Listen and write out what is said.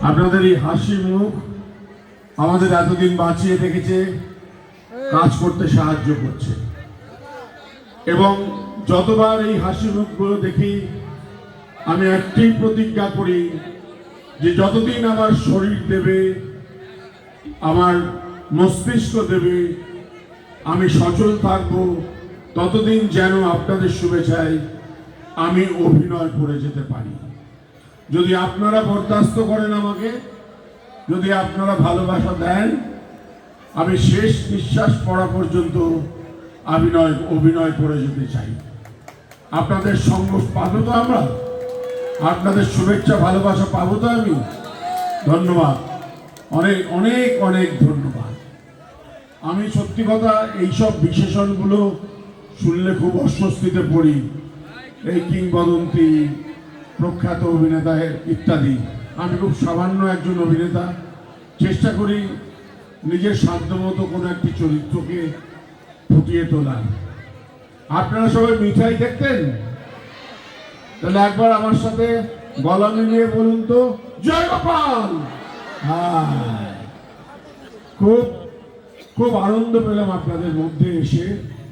আপনাদের এই হাসি মুখ আমাদের এতদিন বাঁচিয়ে রেখেছে, কাজ করতে সাহায্য করছে। এবং যতবার এই হাসি মুখগুলো দেখি আমি একটাই প্রতিজ্ঞা করি যে যতদিন আমার শরীর দেবে, আমার মস্তিষ্ক দেবে, আমি সচল থাকব, ততদিন যেন আপনাদের শুভেচ্ছায় আমি অভিনয় করে যেতে পারি। যদি আপনারা বরদাস্ত করেন আমাকে, যদি আপনারা ভালোবাসা দেন, আমি শেষ নিঃশ্বাস পড়া পর্যন্ত অভিনয় করে যেতে চাই। আপনাদের সঙ্গ পাবো তো আমরা, আপনাদের শুভেচ্ছা ভালোবাসা পাবো তো আমি। ধন্যবাদ, অনেক অনেক অনেক ধন্যবাদ। আমি সত্যি কথা এইসব বিশেষণগুলো শুনলে খুব অস্বস্তিতে পড়ি, এই কিংবদন্তি, প্রখ্যাত অভিনেতা ইত্যাদি। আমি খুব সামান্য একজন অভিনেতা, চেষ্টা করি নিজের সাধ্যমতো কোনো একটি চরিত্রকে ফুটিয়ে তোলার। আপনারা সবাই মিঠাই দেখতেন? তাহলে একবার আমার সাথে গলা মিলিয়ে বলুন তো, জয় গোপাল। হ্যাঁ, খুব খুব আনন্দ পেলাম আপনাদের মধ্যে এসে।